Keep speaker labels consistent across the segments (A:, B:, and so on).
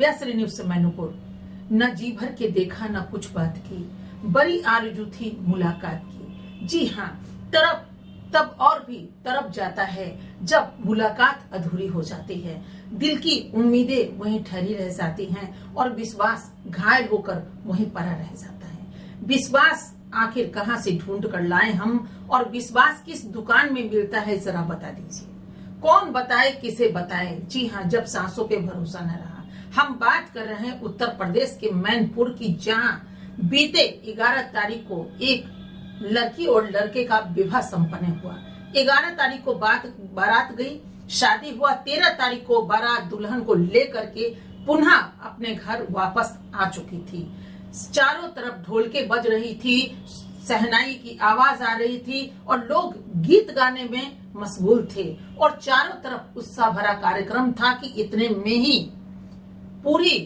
A: काव्याश्री news से मैनपुर। न जी भर के देखा न कुछ बात की, बड़ी आरज़ू थी मुलाकात की। जी हाँ, तरफ तब और भी तरफ जाता है जब मुलाकात अधूरी हो जाती है। दिल की उम्मीदें वहीं ठहरी रह जाती हैं और विश्वास घायल होकर वहीं पड़ा रह जाता है। विश्वास आखिर कहाँ से ढूंढ कर लाएं हम, और विश्वास किस दुकान में मिलता है जरा बता दीजिए। कौन बताए किसे बताए। जी हाँ, जब सांसों पे भरोसा न रहा। हम बात कर रहे हैं उत्तर प्रदेश के मैनपुर की, जहां बीते 11 तारीख को एक लड़की और लड़के का विवाह संपन्न हुआ। 11 तारीख को बारात गई, शादी हुआ। 13 तारीख को बारात दुल्हन को लेकर के पुनः अपने घर वापस आ चुकी थी। चारों तरफ ढोलके बज रही थी, शहनाई की आवाज आ रही थी और लोग गीत गाने में मशगूल थे और चारों तरफ उत्साह भरा कार्यक्रम था कि इतने में ही पूरी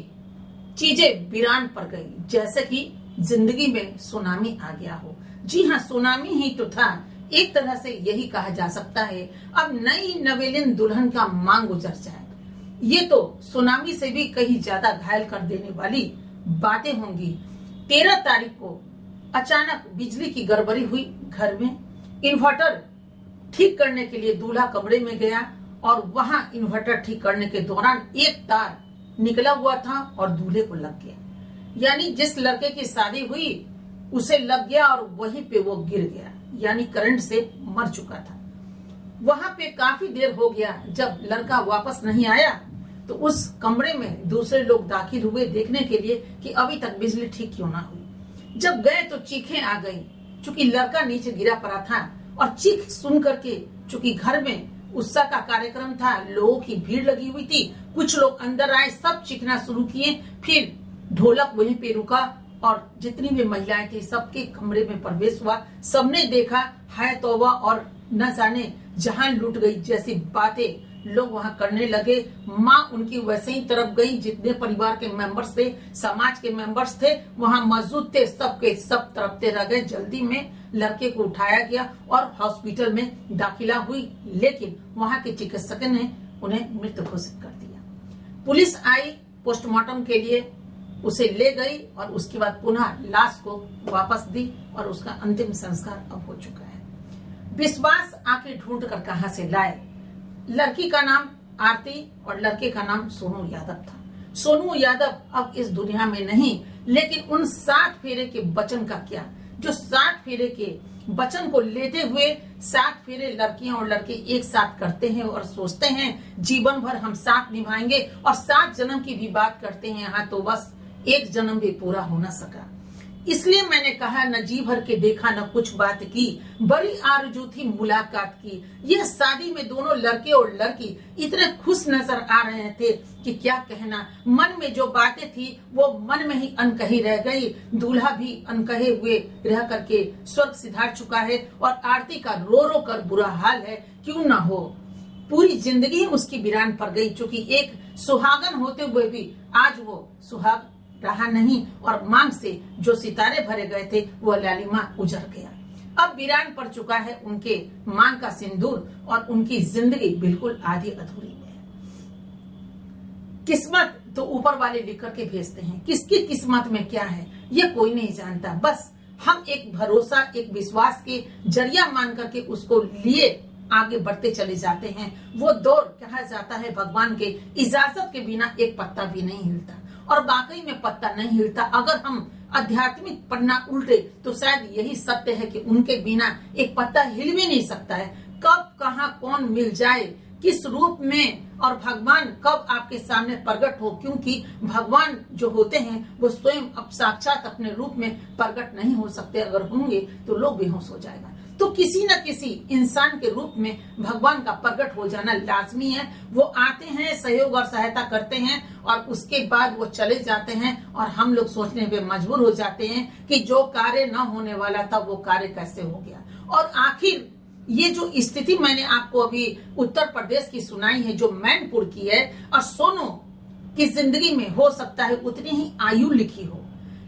A: चीजें वीरान पड़ गई, जैसे कि जिंदगी में सुनामी आ गया हो। जी हाँ, सुनामी ही तो था, एक तरह से यही कहा जा सकता है। अब नई नवेलिन दुल्हन का मांग गुजर जाए, ये तो सुनामी से भी कहीं ज्यादा घायल कर देने वाली बातें होंगी। 13 तारीख को अचानक बिजली की गड़बड़ी हुई घर में। इन्वर्टर ठीक करने के लिए दूल्हा कमरे में गया और वहां इन्वर्टर ठीक करने के दौरान एक तार निकला हुआ था और दूल्हे को लग गया। यानी जिस लड़के की शादी हुई उसे लग गया और वहीं पे वो गिर गया, यानी करंट से मर चुका था। वहां पे काफी देर हो गया। जब लड़का वापस नहीं आया तो उस कमरे में दूसरे लोग दाखिल हुए देखने के लिए कि अभी तक बिजली ठीक क्यों ना हुई। जब गए तो चीखें आ गई, चूंकि लड़का नीचे गिरा पड़ा था और चीख सुन करके, चूंकि घर में उत्साह का कार्यक्रम था, लोगों की भीड़ लगी हुई थी, कुछ लोग अंदर आए, सब चीखना शुरू किए। फिर ढोलक वहीं पे रुका और जितनी भी महिलाएं थी सबके कमरे में प्रवेश हुआ। सबने देखा, हाय तौबा, और न जाने जहां लूट गई जैसी बातें लोग वहां करने लगे। माँ उनकी वैसे ही तरफ गई, जितने परिवार के मेंबर्स थे, समाज के मेंबर्स थे वहां मौजूद थे, सबके सब तरफते रह गए। जल्दी में लड़के को उठाया गया और हॉस्पिटल में दाखिला हुई, लेकिन वहां के चिकित्सक ने उन्हें मृत घोषित कर दिया। पुलिस आई, पोस्टमार्टम के लिए उसे ले गई और उसके बाद पुनः लाश को वापस दी और उसका अंतिम संस्कार अब हो चुका है। विश्वास आखिर ढूंढ कर कहां से लाए। लड़की का नाम आरती और लड़के का नाम सोनू यादव था। सोनू यादव अब इस दुनिया में नहीं, लेकिन उन 7 फेरे के वचन का क्या, जो 7 फेरे के वचन को लेते हुए 7 फेरे लड़कियां और लड़के एक साथ करते हैं और सोचते हैं जीवन भर हम साथ निभाएंगे और 7 जन्म की भी बात करते हैं। यहाँ तो बस एक जन्म भी पूरा हो न सका। इसलिए मैंने कहा, न जी भर के देखा न कुछ बात की, बड़ी आरज़ू थी मुलाकात की। यह शादी में दोनों लड़के और लड़की इतने खुश नजर आ रहे थे कि क्या कहना। मन में जो बातें थी वो मन में ही अनकही रह गई। दूल्हा भी अनकहे हुए रह करके स्वर्ग सिधार चुका है और आरती का रो रो कर बुरा हाल है। क्यों ना हो, पूरी जिंदगी उसकी वीरान पड़ गई। चूंकि एक सुहागन होते हुए भी आज वो सुहाग रहा नहीं और मांग से जो सितारे भरे गए थे वो लालिमा उजड़ गया। अब वीरान पड़ चुका है उनके मांग का सिंदूर और उनकी जिंदगी बिल्कुल आधी अधूरी है। किस्मत तो ऊपर वाले लिख करके भेजते हैं, किसकी किस्मत में क्या है ये कोई नहीं जानता। बस हम एक भरोसा, एक विश्वास के जरिया मान करके उसको लिए आगे बढ़ते चले जाते हैं। वो दौर कहा जाता है भगवान के इजाजत के बिना एक पत्ता भी नहीं हिलता, और वाकई में पत्ता नहीं हिलता। अगर हम आध्यात्मिक पन्ना उल्टे तो शायद यही सत्य है कि उनके बिना एक पत्ता हिल भी नहीं सकता है। कब कहां कौन मिल जाए, किस रूप में, और भगवान कब आपके सामने प्रकट हो, क्योंकि भगवान जो होते हैं वो स्वयं अब साक्षात अपने रूप में प्रकट नहीं हो सकते। अगर होंगे तो लोग बेहोश हो जाएगा। तो किसी न किसी इंसान के रूप में भगवान का प्रकट हो जाना लाजमी है। वो आते हैं, सहयोग और सहायता करते हैं और उसके बाद वो चले जाते हैं और हम लोग सोचने पे मजबूर हो जाते हैं कि जो कार्य न होने वाला था वो कार्य कैसे हो गया। और आखिर ये जो स्थिति मैंने आपको अभी उत्तर प्रदेश की सुनाई है, जो मैनपुर की है, और सोनू की जिंदगी में हो सकता है उतनी ही आयु लिखी हो।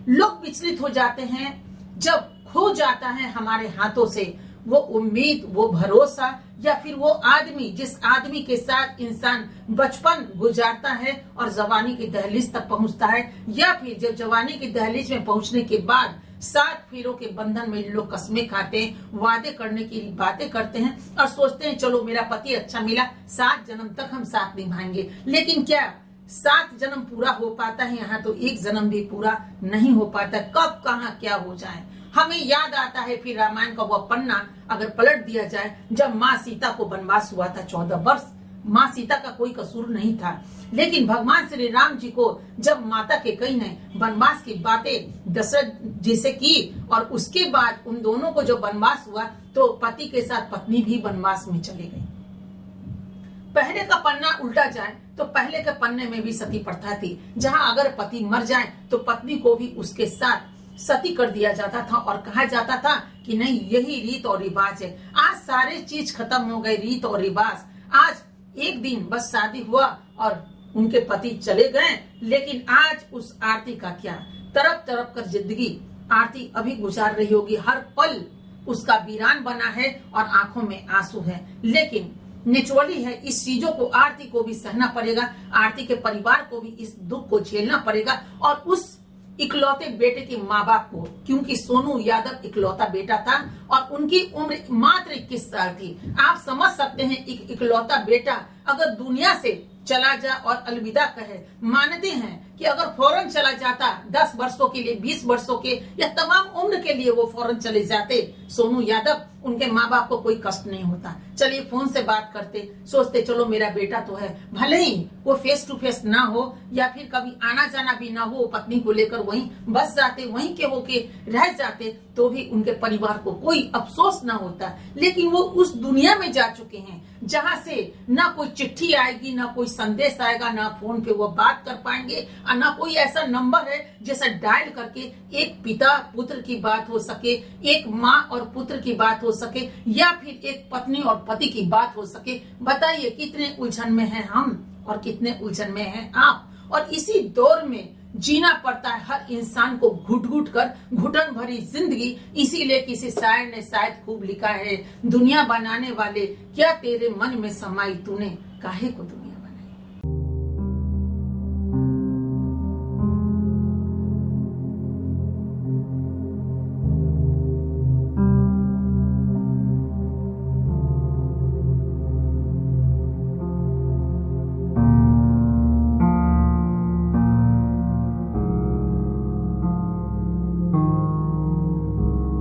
A: लोग विचलित हो जाते हैं जब खो जाता है हमारे हाथों से वो उम्मीद, वो भरोसा, या फिर वो आदमी जिस आदमी के साथ इंसान बचपन गुजारता है और जवानी की दहलीज तक पहुंचता है, या फिर जब जवानी की दहलीज में पहुंचने के बाद 7 फेरों के बंधन में लोग कस्में खाते हैं, वादे करने की बातें करते हैं और सोचते हैं चलो मेरा पति अच्छा मिला, 7 जन्म तक हम साथ निभाएंगे। लेकिन क्या 7 जन्म पूरा हो पाता है? यहाँ तो 1 जन्म भी पूरा नहीं हो पाता। कब कहाँ क्या हो जाए। हमें याद आता है फिर रामायण का वह पन्ना अगर पलट दिया जाए, जब माँ सीता को वनवास हुआ था 14 वर्ष। माँ सीता का कोई कसूर नहीं था, लेकिन भगवान श्री राम जी को जब माता के कई ने वनवास की बातें दशरथ जी से की और उसके बाद उन दोनों को जब वनवास हुआ तो पति के साथ पत्नी भी वनवास में चली गई। पहले का पन्ना उल्टा जाए तो पहले के पन्ने में भी सती प्रथा थी, जहां अगर पति मर जाए तो पत्नी को भी उसके साथ सती कर दिया जाता था और कहा जाता था कि नहीं यही रीत और रिवाज है। आज सारे चीज खत्म हो गए, रीत और रिवाज। आज एक दिन बस शादी हुआ और उनके पति चले गए, लेकिन आज उस आरती का क्या? तरफ तरफ कर जिंदगी आरती अभी गुजार रही होगी, हर पल उसका वीरान बना है और आंखों में आंसू है। लेकिन नेचुरली है, इस चीजों को आरती को भी सहना पड़ेगा, आरती के परिवार को भी इस दुख को झेलना पड़ेगा और उस इकलौते बेटे के माँ बाप को, क्योंकि सोनू यादव इकलौता बेटा था और उनकी उम्र मात्र 21 साल थी। आप समझ सकते हैं एक इकलौता बेटा अगर दुनिया से चला जा और अलविदा कहे। मानते हैं कि अगर फौरन चला जाता 10 वर्षों के लिए, 20 वर्षों के या तमाम उम्र के लिए वो फौरन चले जाते सोनू यादव, उनके माँ बाप को कोई कष्ट नहीं होता। चलिए फोन से बात करते, सोचते चलो मेरा बेटा तो है, भले ही वो फेस टू फेस ना हो या फिर कभी आना जाना भी ना हो, पत्नी को लेकर वहीं बस जाते, वहीं के होके रह जाते तो भी उनके परिवार को कोई अफसोस ना होता। लेकिन वो उस दुनिया में जा चुके हैं जहां से ना कोई चिट्ठी आएगी, ना कोई संदेश आएगा, ना फोन पे वो बात कर पाएंगे और ना कोई ऐसा नंबर है जैसा डायल करके एक पिता पुत्र की बात हो सके, एक माँ और पुत्र की बात हो सके, या फिर एक पत्नी और पति की बात हो सके। बताइए कितने उलझन में हैं हम और कितने उलझन में हैं आप। और इसी दौर में जीना पड़ता है हर इंसान को घुट घुट कर, घुटन भरी जिंदगी। इसीलिए किसी शायर ने शायद खूब लिखा है, दुनिया बनाने वाले क्या तेरे मन में समाई तूने काहे को दुनिया